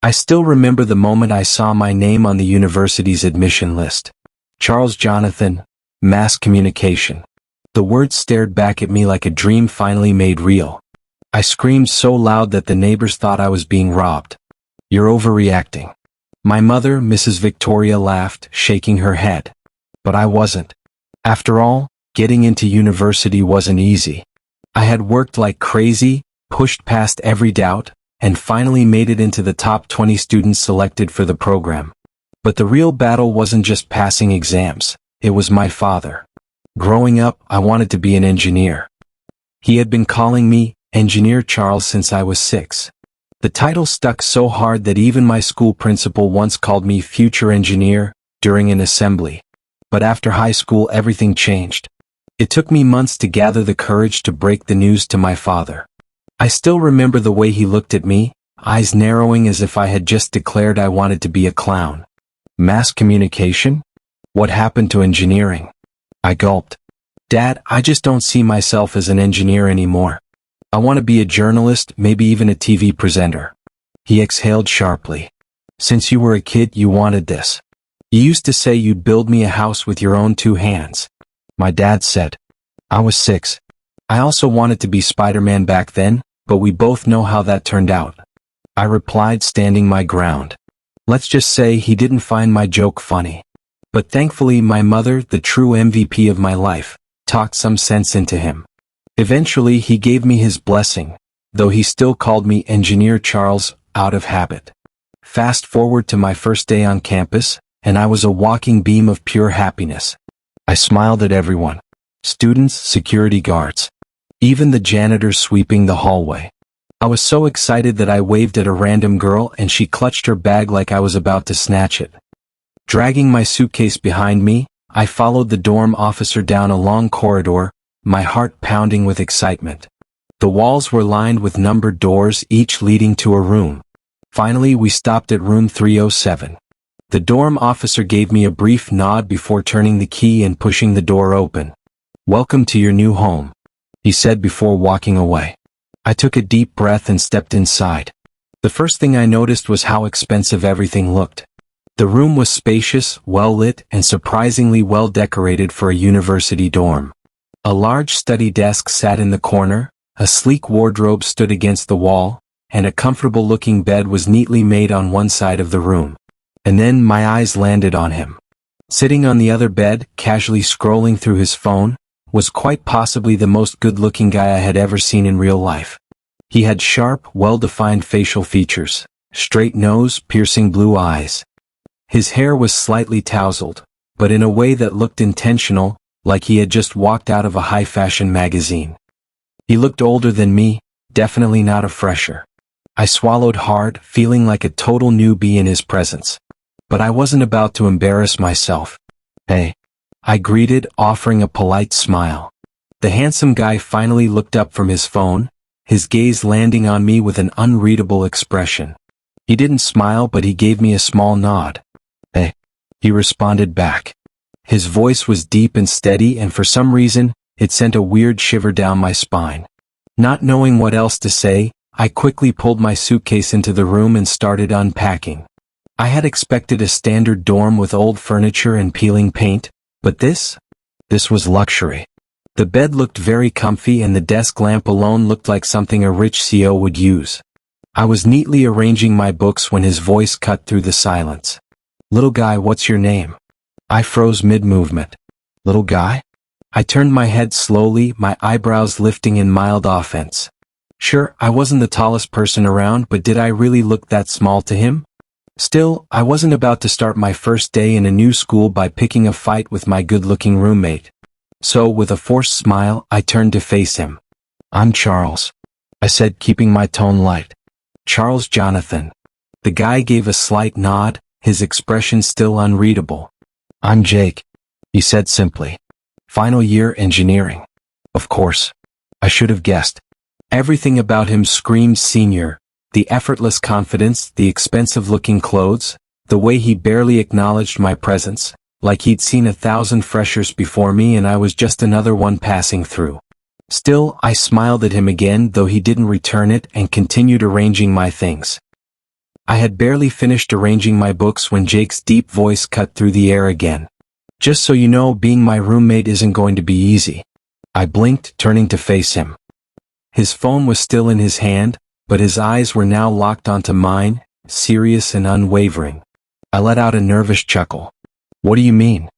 I still remember the moment I saw my name on the university's admission list. Charles Jonathan, Mass Communication. The words stared back at me like a dream finally made real. I screamed so loud that the neighbors thought I was being robbed. You're overreacting. My mother, Mrs. Victoria, laughed, shaking her head. But I wasn't. After all, getting into university wasn't easy. I had worked like crazy, pushed past every doubt, and finally made it into the top 20 students selected for the program. But the real battle wasn't just passing exams, it was my father. Growing up, I wanted to be an engineer. He had been calling me Engineer Charles since I was 6. The title stuck so hard that even my school principal once called me Future Engineer during an assembly. But after high school, everything changed. It took me months to gather the courage to break the news to my father. I still remember the way he looked at me, eyes narrowing as if I had just declared I wanted to be a clown. Mass communication? What happened to engineering? I gulped. Dad, I just don't see myself as an engineer anymore. I want to be a journalist, maybe even a TV presenter. He exhaled sharply. Since you were a kid, you wanted this. You used to say you'd build me a house with your own 2 hands. My dad said. I was 6. I also wanted to be Spider-Man back then, but we both know how that turned out. I replied, standing my ground. Let's just say he didn't find my joke funny. But thankfully my mother, the true MVP of my life, talked some sense into him. Eventually he gave me his blessing, though he still called me Engineer Charles out of habit. Fast forward to my first day on campus, and I was a walking beam of pure happiness. I smiled at everyone. Students, security guards. Even the janitors sweeping the hallway. I was so excited that I waved at a random girl and she clutched her bag like I was about to snatch it. Dragging my suitcase behind me, I followed the dorm officer down a long corridor, my heart pounding with excitement. The walls were lined with numbered doors, each leading to a room. Finally, we stopped at room 307. The dorm officer gave me a brief nod before turning the key and pushing the door open. Welcome to your new home, he said before walking away. I took a deep breath and stepped inside. The first thing I noticed was how expensive everything looked. The room was spacious, well-lit, and surprisingly well-decorated for a university dorm. A large study desk sat in the corner, a sleek wardrobe stood against the wall, and a comfortable-looking bed was neatly made on one side of the room. And then my eyes landed on him. Sitting on the other bed, casually scrolling through his phone, was quite possibly the most good-looking guy I had ever seen in real life. He had sharp, well-defined facial features, straight nose, piercing blue eyes. His hair was slightly tousled, but in a way that looked intentional, like he had just walked out of a high-fashion magazine. He looked older than me, definitely not a fresher. I swallowed hard, feeling like a total newbie in his presence. But I wasn't about to embarrass myself. Hey, I greeted, offering a polite smile. The handsome guy finally looked up from his phone, his gaze landing on me with an unreadable expression. He didn't smile, but he gave me a small nod. Hey, he responded back. His voice was deep and steady, and for some reason, it sent a weird shiver down my spine. Not knowing what else to say, I quickly pulled my suitcase into the room and started unpacking. I had expected a standard dorm with old furniture and peeling paint, but this was luxury. The bed looked very comfy and the desk lamp alone looked like something a rich CEO would use. I was neatly arranging my books when his voice cut through the silence. Little guy, what's your name? I froze mid-movement. Little guy? I turned my head slowly, my eyebrows lifting in mild offense. Sure, I wasn't the tallest person around, but did I really look that small to him? Still, I wasn't about to start my first day in a new school by picking a fight with my good-looking roommate. So, with a forced smile, I turned to face him. I'm Charles, I said, keeping my tone light. Charles Jonathan. The guy gave a slight nod, his expression still unreadable. I'm Jake, he said simply. Final year engineering. Of course. I should have guessed. Everything about him screamed senior. The effortless confidence, the expensive-looking clothes, the way he barely acknowledged my presence, like he'd seen 1,000 freshers before me and I was just another one passing through. Still, I smiled at him again, though he didn't return it, and continued arranging my things. I had barely finished arranging my books when Jake's deep voice cut through the air again. Just so you know, being my roommate isn't going to be easy. I blinked, turning to face him. His phone was still in his hand, but his eyes were now locked onto mine, serious and unwavering. I let out a nervous chuckle. What do you mean?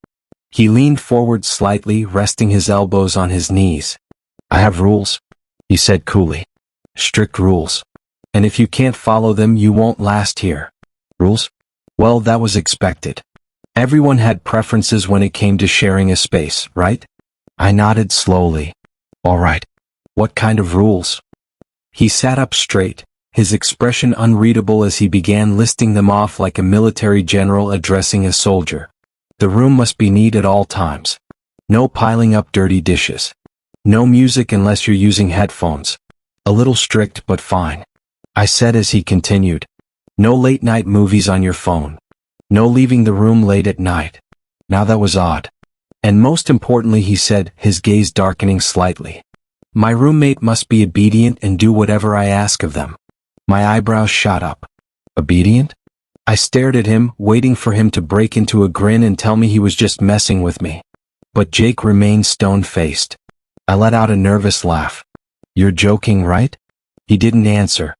He leaned forward slightly, resting his elbows on his knees. I have rules, he said coolly. Strict rules. And if you can't follow them, you won't last here. Rules? Well, that was expected. Everyone had preferences when it came to sharing a space, right? I nodded slowly. All right. What kind of rules? He sat up straight, his expression unreadable as he began listing them off like a military general addressing a soldier. The room must be neat at all times. No piling up dirty dishes. No music unless you're using headphones. A little strict, but fine. I said as he continued. No late-night movies on your phone. No leaving the room late at night. Now that was odd. And most importantly, he said, his gaze darkening slightly. My roommate must be obedient and do whatever I ask of them. My eyebrows shot up. Obedient? I stared at him, waiting for him to break into a grin and tell me he was just messing with me. But Jake remained stone-faced. I let out a nervous laugh. You're joking, right? He didn't answer.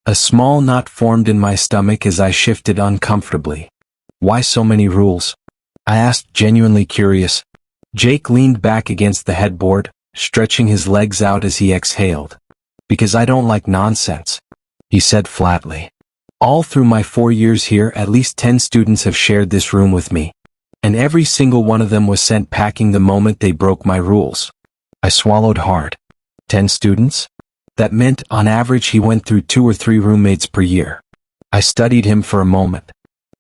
A small knot formed in my stomach as I shifted uncomfortably. Why so many rules? I asked, genuinely curious. Jake leaned back against the headboard, stretching his legs out as he exhaled. Because I don't like nonsense, he said flatly. All through my 4 years here, at least 10 students have shared this room with me. And every single one of them was sent packing the moment they broke my rules. I swallowed hard. 10 students? That meant, on average, he went through 2 or 3 roommates per year. I studied him for a moment.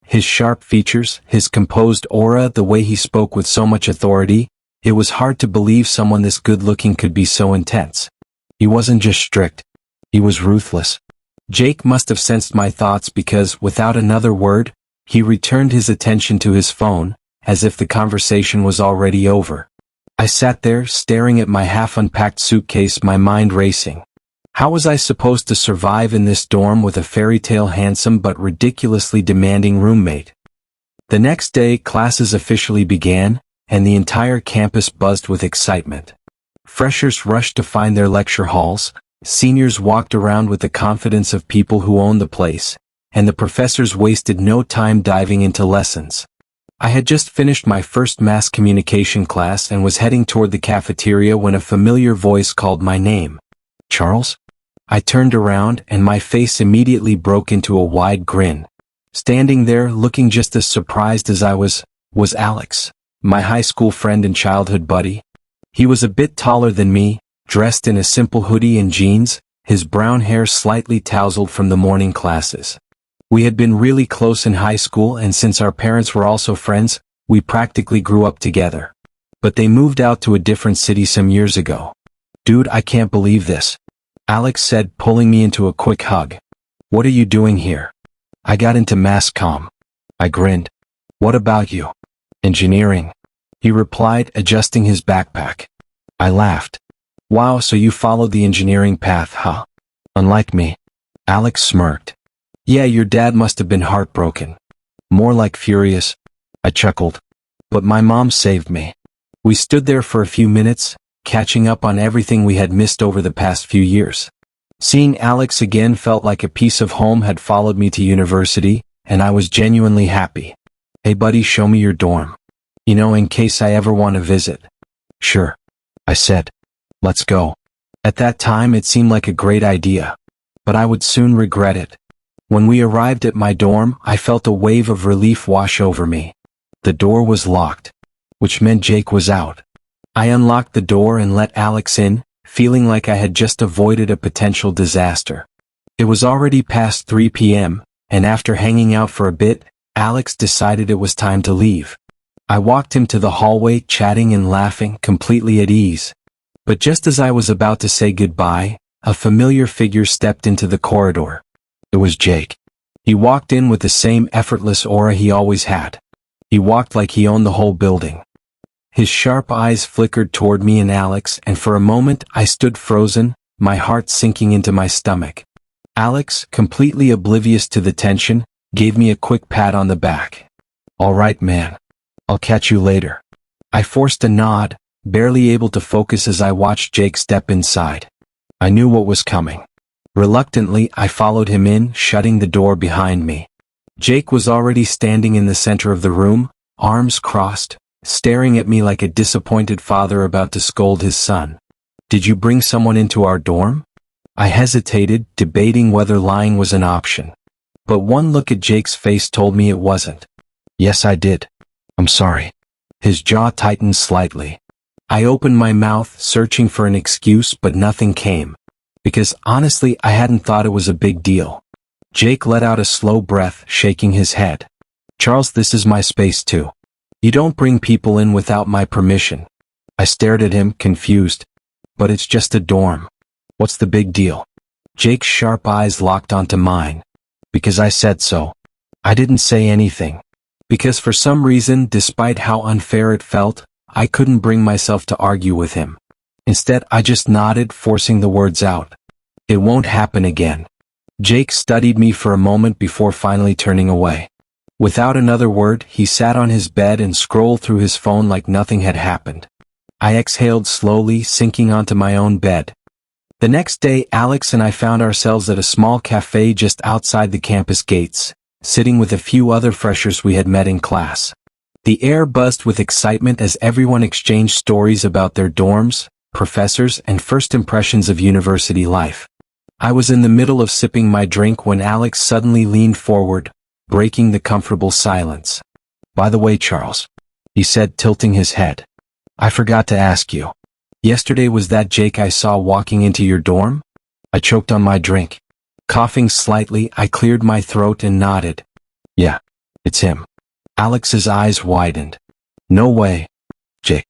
His sharp features, his composed aura, the way he spoke with so much authority, it was hard to believe someone this good-looking could be so intense. He wasn't just strict. He was ruthless. Jake must have sensed my thoughts because, without another word, he returned his attention to his phone, as if the conversation was already over. I sat there, staring at my half-unpacked suitcase, my mind racing. How was I supposed to survive in this dorm with a fairy-tale handsome but ridiculously demanding roommate? The next day, classes officially began, and the entire campus buzzed with excitement. Freshers rushed to find their lecture halls, seniors walked around with the confidence of people who own the place, and the professors wasted no time diving into lessons. I had just finished my first mass communication class and was heading toward the cafeteria when a familiar voice called my name. Charles? I turned around and my face immediately broke into a wide grin. Standing there, looking just as surprised as I was Alex, my high school friend and childhood buddy. He was a bit taller than me, dressed in a simple hoodie and jeans, his brown hair slightly tousled from the morning classes. We had been really close in high school, and since our parents were also friends, we practically grew up together. But they moved out to a different city some years ago. Dude, I can't believe this, Alex said, pulling me into a quick hug. What are you doing here? I got into mass comm. I grinned. What about you? Engineering, he replied, adjusting his backpack. I laughed. Wow, so you followed the engineering path, huh? Unlike me. Alex smirked. Yeah, your dad must have been heartbroken. More like furious. I chuckled. But my mom saved me. We stood there for a few minutes, catching up on everything we had missed over the past few years. Seeing Alex again felt like a piece of home had followed me to university, and I was genuinely happy. Hey buddy, show me your dorm. You know, in case I ever want to visit. Sure, I said. Let's go. At that time it seemed like a great idea. But I would soon regret it. When we arrived at my dorm, I felt a wave of relief wash over me. The door was locked, which meant Jake was out. I unlocked the door and let Alex in, feeling like I had just avoided a potential disaster. It was already past 3 p.m., and after hanging out for a bit, Alex decided it was time to leave. I walked him to the hallway, chatting and laughing, completely at ease. But just as I was about to say goodbye, a familiar figure stepped into the corridor. It was Jake. He walked in with the same effortless aura he always had. He walked like he owned the whole building. His sharp eyes flickered toward me and Alex, and for a moment I stood frozen, my heart sinking into my stomach. Alex, completely oblivious to the tension, gave me a quick pat on the back. All right, man. I'll catch you later. I forced a nod, barely able to focus as I watched Jake step inside. I knew what was coming. Reluctantly, I followed him in, shutting the door behind me. Jake was already standing in the center of the room, arms crossed, staring at me like a disappointed father about to scold his son. Did you bring someone into our dorm? I hesitated, debating whether lying was an option. But one look at Jake's face told me it wasn't. Yes, I did. I'm sorry. His jaw tightened slightly. I opened my mouth, searching for an excuse, but nothing came. Because honestly, I hadn't thought it was a big deal. Jake let out a slow breath, shaking his head. Charles, this is my space too. You don't bring people in without my permission. I stared at him, confused. But it's just a dorm. What's the big deal? Jake's sharp eyes locked onto mine. Because I said so. I didn't say anything. Because for some reason, despite how unfair it felt, I couldn't bring myself to argue with him. Instead, I just nodded, forcing the words out. It won't happen again. Jake studied me for a moment before finally turning away. Without another word, he sat on his bed and scrolled through his phone like nothing had happened. I exhaled slowly, sinking onto my own bed. The next day, Alex and I found ourselves at a small cafe just outside the campus gates, sitting with a few other freshers we had met in class. The air buzzed with excitement as everyone exchanged stories about their dorms, professors, and first impressions of university life. I was in the middle of sipping my drink when Alex suddenly leaned forward, breaking the comfortable silence. By the way, Charles, he said, tilting his head. I forgot to ask you. Yesterday was that Jake I saw walking into your dorm? I choked on my drink. Coughing slightly, I cleared my throat and nodded. Yeah, it's him. Alex's eyes widened. No way. Jake.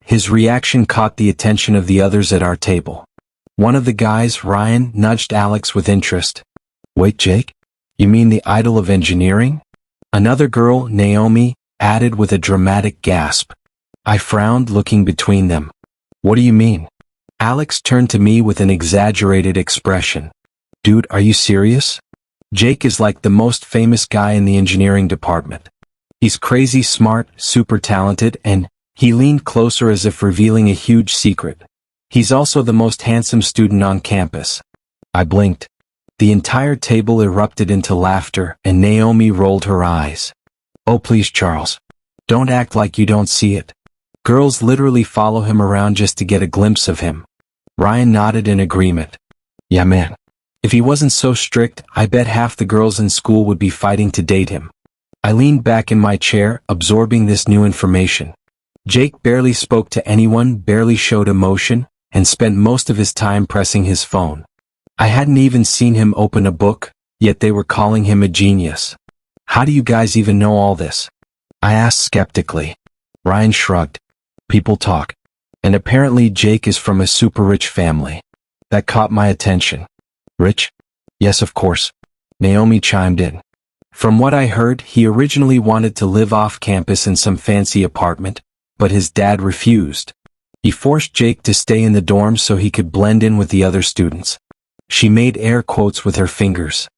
His reaction caught the attention of the others at our table. One of the guys, Ryan, nudged Alex with interest. Wait, Jake? You mean the idol of engineering? Another girl, Naomi, added with a dramatic gasp. I frowned, looking between them. What do you mean? Alex turned to me with an exaggerated expression. Dude, are you serious? Jake is like the most famous guy in the engineering department. He's crazy smart, super talented, and he leaned closer as if revealing a huge secret. He's also the most handsome student on campus. I blinked. The entire table erupted into laughter, and Naomi rolled her eyes. Oh please, Charles. Don't act like you don't see it. Girls literally follow him around just to get a glimpse of him. Ryan nodded in agreement. Yeah, man. If he wasn't so strict, I bet half the girls in school would be fighting to date him. I leaned back in my chair, absorbing this new information. Jake barely spoke to anyone, barely showed emotion, and spent most of his time pressing his phone. I hadn't even seen him open a book, yet they were calling him a genius. How do you guys even know all this? I asked skeptically. Ryan shrugged. People talk. And apparently Jake is from a super rich family. That caught my attention. Rich? Yes, of course. Naomi chimed in. From what I heard, he originally wanted to live off campus in some fancy apartment, but his dad refused. He forced Jake to stay in the dorm so he could blend in with the other students. She made air quotes with her fingers.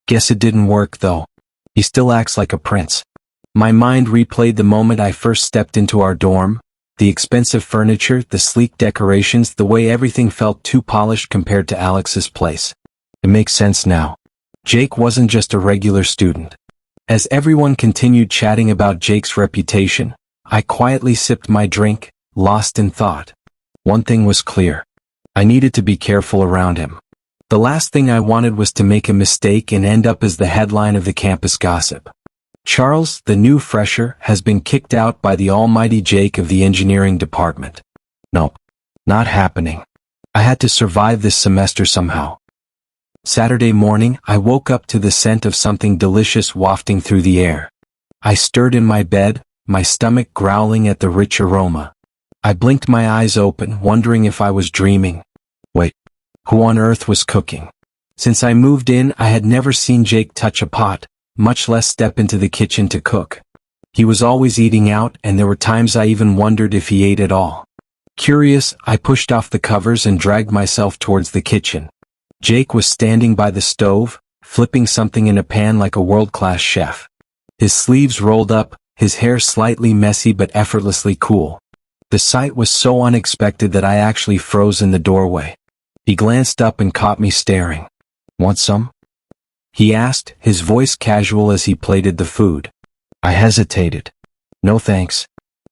Guess it didn't work though. He still acts like a prince. My mind replayed the moment I first stepped into our dorm. The expensive furniture, the sleek decorations, the way everything felt too polished compared to Alex's place. It makes sense now. Jake wasn't just a regular student. As everyone continued chatting about Jake's reputation, I quietly sipped my drink, lost in thought. One thing was clear. I needed to be careful around him. The last thing I wanted was to make a mistake and end up as the headline of the campus gossip. Charles, the new fresher, has been kicked out by the almighty Jake of the engineering department. Nope. Not happening. I had to survive this semester somehow. Saturday morning, I woke up to the scent of something delicious wafting through the air. I stirred in my bed, my stomach growling at the rich aroma. I blinked my eyes open, wondering if I was dreaming. Wait, who on earth was cooking? Since I moved in, I had never seen Jake touch a pot, much less step into the kitchen to cook. He was always eating out, and there were times I even wondered if he ate at all. Curious, I pushed off the covers and dragged myself towards the kitchen. Jake was standing by the stove, flipping something in a pan like a world-class chef. His sleeves rolled up, his hair slightly messy but effortlessly cool. The sight was so unexpected that I actually froze in the doorway. He glanced up and caught me staring. "Want some?" he asked, his voice casual as he plated the food. I hesitated. "No thanks."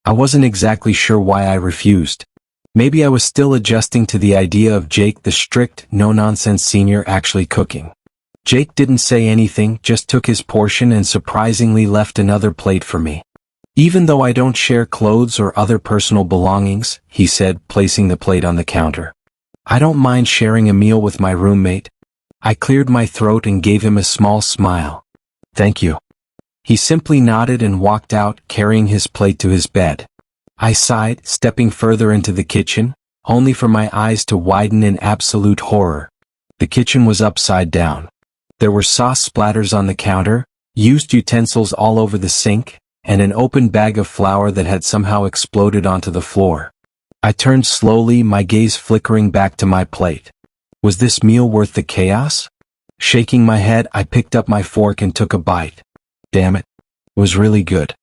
I wasn't exactly sure why I refused. Maybe I was still adjusting to the idea of Jake the strict, no-nonsense senior actually cooking. Jake didn't say anything, just took his portion and surprisingly left another plate for me. "Even though I don't share clothes or other personal belongings," he said, placing the plate on the counter, "I don't mind sharing a meal with my roommate." I cleared my throat and gave him a small smile. "Thank you." He simply nodded and walked out, carrying his plate to his bed. I sighed, stepping further into the kitchen, only for my eyes to widen in absolute horror. The kitchen was upside down. There were sauce splatters on the counter, used utensils all over the sink, and an open bag of flour that had somehow exploded onto the floor. I turned slowly, my gaze flickering back to my plate. Was this meal worth the chaos? Shaking my head, I picked up my fork and took a bite. Damn it. It was really good.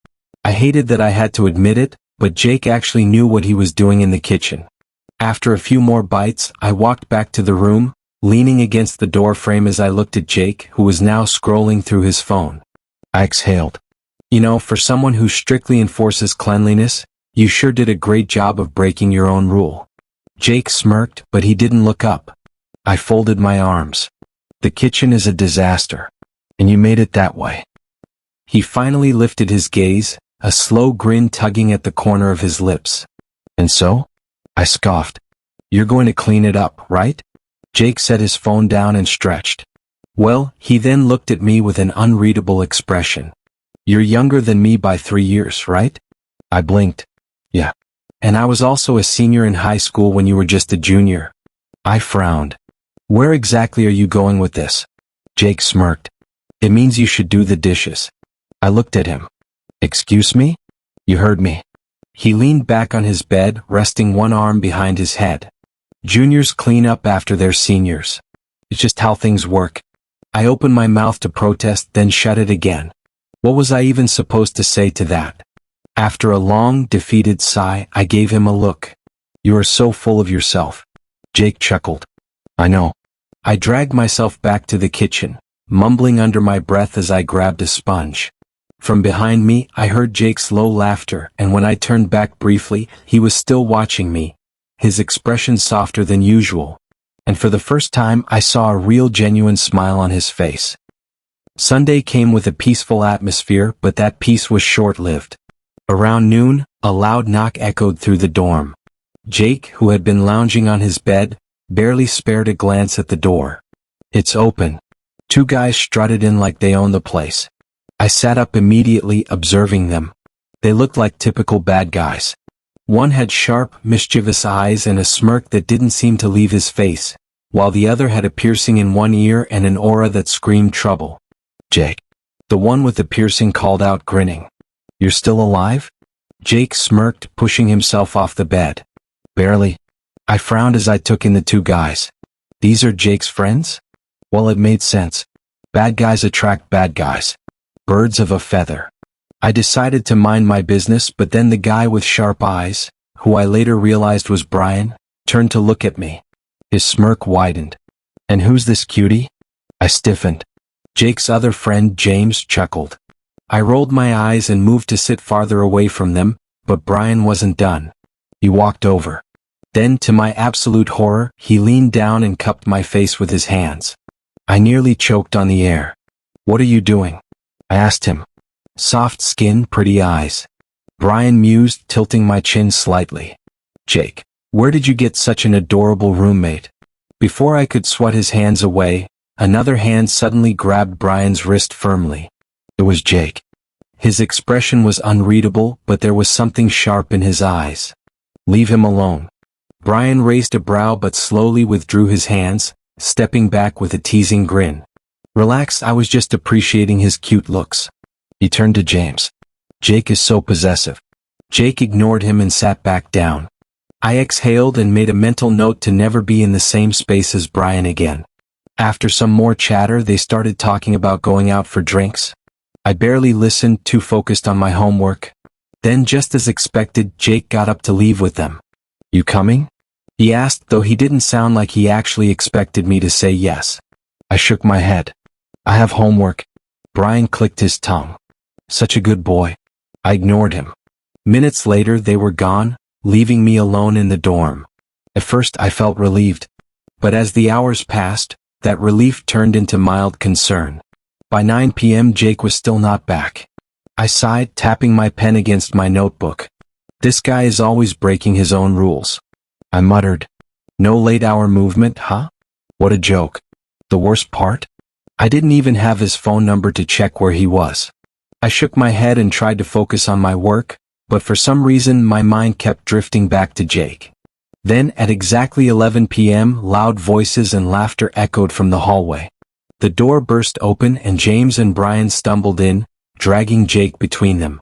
I hated that I had to admit it, but Jake actually knew what he was doing in the kitchen. After a few more bites, I walked back to the room, leaning against the door frame as I looked at Jake, who was now scrolling through his phone. I exhaled. "You know, for someone who strictly enforces cleanliness, you sure did a great job of breaking your own rule." Jake smirked, but he didn't look up. I folded my arms. "The kitchen is a disaster. And you made it that way." He finally lifted his gaze, a slow grin tugging at the corner of his lips. "And so?" I scoffed. "You're going to clean it up, right?" Jake set his phone down and stretched. "Well," he then looked at me with an unreadable expression. "You're younger than me by 3 years, right?" I blinked. "Yeah. And I was also a senior in high school when you were just a junior." I frowned. "Where exactly are you going with this?" Jake smirked. "It means you should do the dishes." I looked at him. "Excuse me?" "You heard me." He leaned back on his bed, resting one arm behind his head. "Juniors clean up after their seniors. It's just how things work." I opened my mouth to protest, then shut it again. What was I even supposed to say to that? After a long, defeated sigh, I gave him a look. "You are so full of yourself." Jake chuckled. "I know." I dragged myself back to the kitchen, mumbling under my breath as I grabbed a sponge. From behind me, I heard Jake's low laughter, and when I turned back briefly, he was still watching me, his expression softer than usual. And for the first time, I saw a real genuine smile on his face. Sunday came with a peaceful atmosphere, but that peace was short-lived. Around noon, a loud knock echoed through the dorm. Jake, who had been lounging on his bed, barely spared a glance at the door. "It's open." 2 guys strutted in like they owned the place. I sat up immediately, observing them. They looked like typical bad guys. One had sharp, mischievous eyes and a smirk that didn't seem to leave his face, while the other had a piercing in one ear and an aura that screamed trouble. "Jake." The one with the piercing called out, grinning. "You're still alive?" Jake smirked, pushing himself off the bed. "Barely." I frowned as I took in the 2 guys. These are Jake's friends? Well, it made sense. Bad guys attract bad guys. Birds of a feather. I decided to mind my business, but then the guy with sharp eyes, who I later realized was Brian, turned to look at me. His smirk widened. "And who's this cutie?" I stiffened. Jake's other friend, James, chuckled. I rolled my eyes and moved to sit farther away from them, but Brian wasn't done. He walked over. Then, to my absolute horror, he leaned down and cupped my face with his hands. I nearly choked on the air. "What are you doing?" I asked him. "Soft skin, pretty eyes." Brian mused, tilting my chin slightly. "Jake, where did you get such an adorable roommate?" Before I could swat his hands away, another hand suddenly grabbed Brian's wrist firmly. It was Jake. His expression was unreadable, but there was something sharp in his eyes. "Leave him alone." Brian raised a brow but slowly withdrew his hands, stepping back with a teasing grin. "Relax, I was just appreciating his cute looks." He turned to James. "Jake is so possessive." Jake ignored him and sat back down. I exhaled and made a mental note to never be in the same space as Brian again. After some more chatter, they started talking about going out for drinks. I barely listened, too focused on my homework. Then, just as expected, Jake got up to leave with them. "You coming?" he asked, though he didn't sound like he actually expected me to say yes. I shook my head. "I have homework." Brian clicked his tongue. Such a good boy. I ignored him. Minutes later, they were gone, leaving me alone in the dorm. At first, I felt relieved. But as the hours passed, that relief turned into mild concern. By 9 p.m. Jake was still not back. I sighed, tapping my pen against my notebook. This guy is always breaking his own rules. I muttered. No late-hour movement, huh? What a joke. The worst part? I didn't even have his phone number to check where he was. I shook my head and tried to focus on my work, but for some reason my mind kept drifting back to Jake. Then, at exactly 11 p.m., loud voices and laughter echoed from the hallway. The door burst open and James and Brian stumbled in, dragging Jake between them.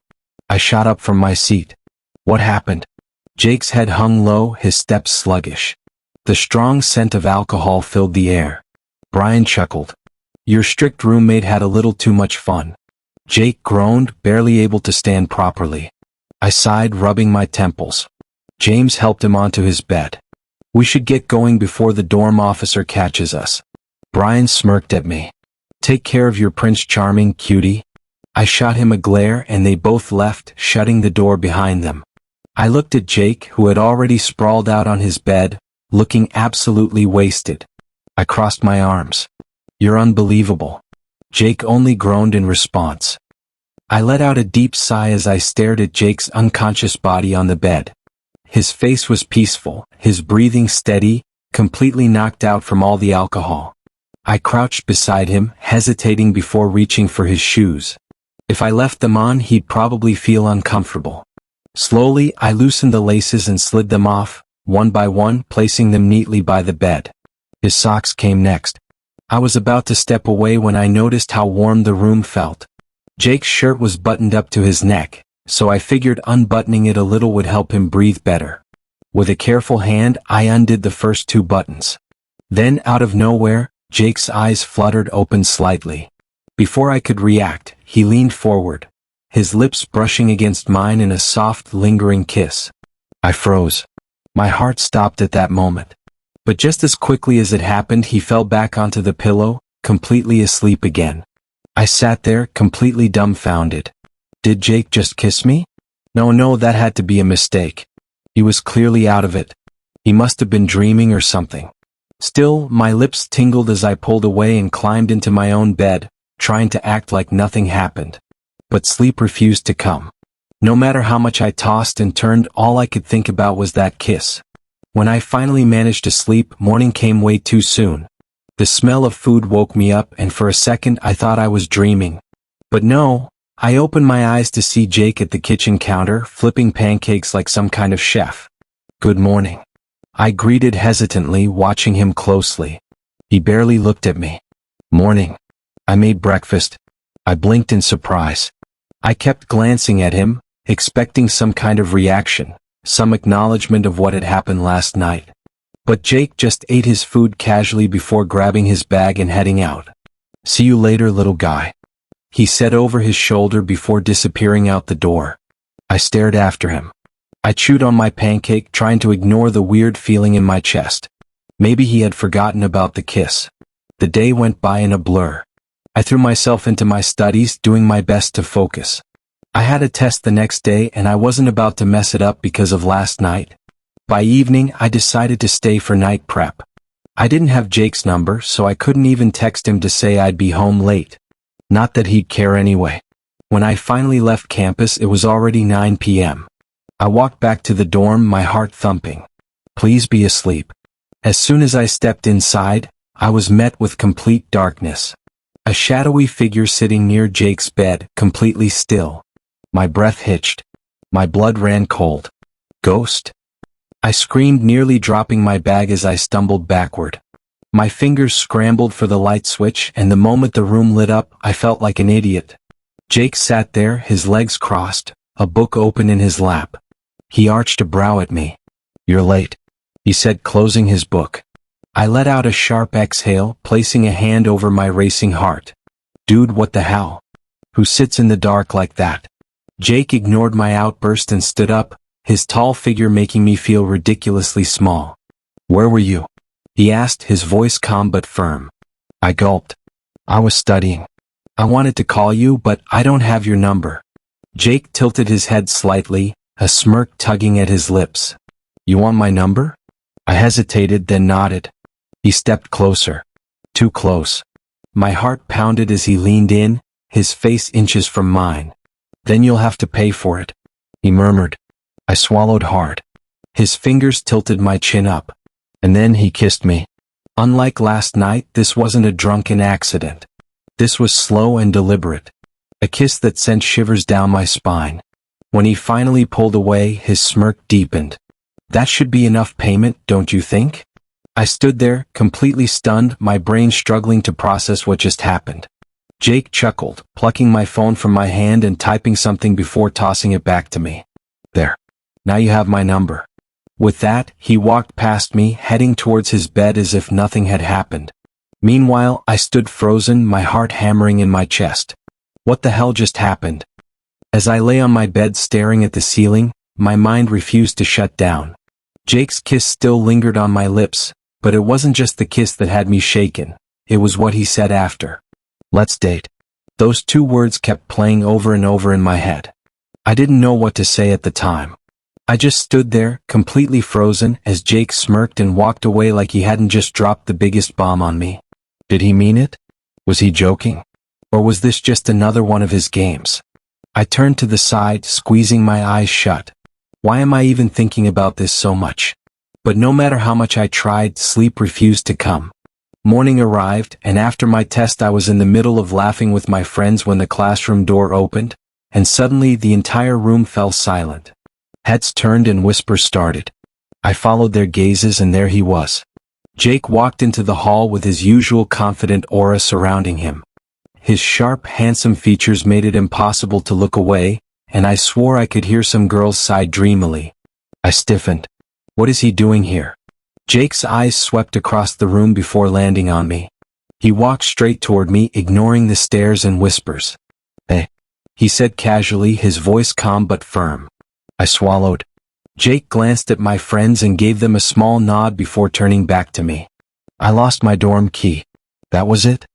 I shot up from my seat. What happened? Jake's head hung low, his steps sluggish. The strong scent of alcohol filled the air. Brian chuckled. Your strict roommate had a little too much fun. Jake groaned, barely able to stand properly. I sighed, rubbing my temples. James helped him onto his bed. We should get going before the dorm officer catches us. Brian smirked at me. Take care of your Prince Charming, cutie. I shot him a glare and they both left, shutting the door behind them. I looked at Jake, who had already sprawled out on his bed, looking absolutely wasted. I crossed my arms. You're unbelievable. Jake only groaned in response. I let out a deep sigh as I stared at Jake's unconscious body on the bed. His face was peaceful, his breathing steady, completely knocked out from all the alcohol. I crouched beside him, hesitating before reaching for his shoes. If I left them on, he'd probably feel uncomfortable. Slowly, I loosened the laces and slid them off, one by one, placing them neatly by the bed. His socks came next. I was about to step away when I noticed how warm the room felt. Jake's shirt was buttoned up to his neck, so I figured unbuttoning it a little would help him breathe better. With a careful hand, I undid the first 2 buttons. Then, out of nowhere, Jake's eyes fluttered open slightly. Before I could react, he leaned forward, his lips brushing against mine in a soft, lingering kiss. I froze. My heart stopped at that moment. But just as quickly as it happened, he fell back onto the pillow, completely asleep again. I sat there, completely dumbfounded. Did Jake just kiss me? No, that had to be a mistake. He was clearly out of it. He must have been dreaming or something. Still, my lips tingled as I pulled away and climbed into my own bed, trying to act like nothing happened. But sleep refused to come. No matter how much I tossed and turned, all I could think about was that kiss. When I finally managed to sleep, morning came way too soon. The smell of food woke me up, and for a second I thought I was dreaming. But no, I opened my eyes to see Jake at the kitchen counter, flipping pancakes like some kind of chef. Good morning. I greeted hesitantly, watching him closely. He barely looked at me. Morning. I made breakfast. I blinked in surprise. I kept glancing at him, expecting some kind of reaction, some acknowledgement of what had happened last night. But Jake just ate his food casually before grabbing his bag and heading out. See you later, little guy, he said over his shoulder before disappearing out the door. I stared after him. I chewed on my pancake, trying to ignore the weird feeling in my chest. Maybe he had forgotten about the kiss. The day went by in a blur. I threw myself into my studies, doing my best to focus. I had a test the next day and I wasn't about to mess it up because of last night. By evening, I decided to stay for night prep. I didn't have Jake's number, so I couldn't even text him to say I'd be home late. Not that he'd care anyway. When I finally left campus, it was already 9 p.m. I walked back to the dorm, my heart thumping. Please be asleep. As soon as I stepped inside, I was met with complete darkness. A shadowy figure sitting near Jake's bed, completely still. My breath hitched. My blood ran cold. Ghost? I screamed, nearly dropping my bag as I stumbled backward. My fingers scrambled for the light switch, and the moment the room lit up, I felt like an idiot. Jake sat there, his legs crossed, a book open in his lap. He arched a brow at me. You're late, he said, closing his book. I let out a sharp exhale, placing a hand over my racing heart. Dude, what the hell? Who sits in the dark like that? Jake ignored my outburst and stood up, his tall figure making me feel ridiculously small. Where were you? He asked, his voice calm but firm. I gulped. I was studying. I wanted to call you, but I don't have your number. Jake tilted his head slightly, a smirk tugging at his lips. You want my number? I hesitated, then nodded. He stepped closer. Too close. My heart pounded as he leaned in, his face inches from mine. Then you'll have to pay for it, he murmured. I swallowed hard. His fingers tilted my chin up. And then he kissed me. Unlike last night, this wasn't a drunken accident. This was slow and deliberate. A kiss that sent shivers down my spine. When he finally pulled away, his smirk deepened. That should be enough payment, don't you think? I stood there, completely stunned, my brain struggling to process what just happened. Jake chuckled, plucking my phone from my hand and typing something before tossing it back to me. There. Now you have my number. With that, he walked past me, heading towards his bed as if nothing had happened. Meanwhile, I stood frozen, my heart hammering in my chest. What the hell just happened? As I lay on my bed staring at the ceiling, my mind refused to shut down. Jake's kiss still lingered on my lips, but it wasn't just the kiss that had me shaken. It was what he said after. Let's date. Those two words kept playing over and over in my head. I didn't know what to say at the time. I just stood there, completely frozen, as Jake smirked and walked away like he hadn't just dropped the biggest bomb on me. Did he mean it? Was he joking? Or was this just another one of his games? I turned to the side, squeezing my eyes shut. Why am I even thinking about this so much? But no matter how much I tried, sleep refused to come. Morning arrived, and after my test I was in the middle of laughing with my friends when the classroom door opened, and suddenly the entire room fell silent. Heads turned and whispers started. I followed their gazes and there he was. Jake walked into the hall with his usual confident aura surrounding him. His sharp, handsome features made it impossible to look away, and I swore I could hear some girls sigh dreamily. I stiffened. What is he doing here? Jake's eyes swept across the room before landing on me. He walked straight toward me, ignoring the stares and whispers. Hey, he said casually, his voice calm but firm. I swallowed. Jake glanced at my friends and gave them a small nod before turning back to me. I lost my dorm key. That was it?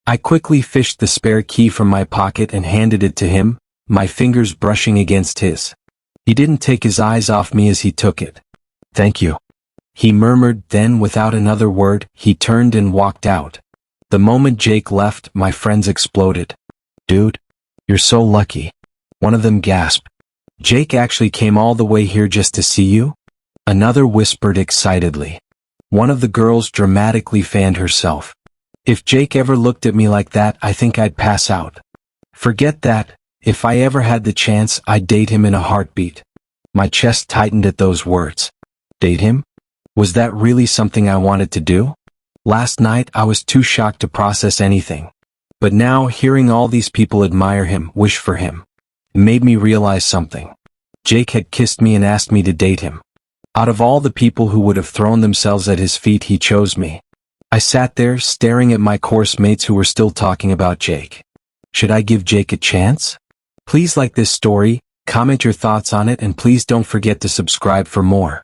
I quickly fished the spare key from my pocket and handed it to him, my fingers brushing against his. He didn't take his eyes off me as he took it. Thank you, he murmured, then without another word, he turned and walked out. The moment Jake left, my friends exploded. Dude, you're so lucky. One of them gasped. Jake actually came all the way here just to see you? Another whispered excitedly. One of the girls dramatically fanned herself. If Jake ever looked at me like that, I think I'd pass out. Forget that. If I ever had the chance, I'd date him in a heartbeat. My chest tightened at those words. Date him? Was that really something I wanted to do? Last night, I was too shocked to process anything. But now, hearing all these people admire him, wish for him, it made me realize something. Jake had kissed me and asked me to date him. Out of all the people who would have thrown themselves at his feet, he chose me. I sat there, staring at my course mates who were still talking about Jake. Should I give Jake a chance? Please like this story, comment your thoughts on it, and please don't forget to subscribe for more.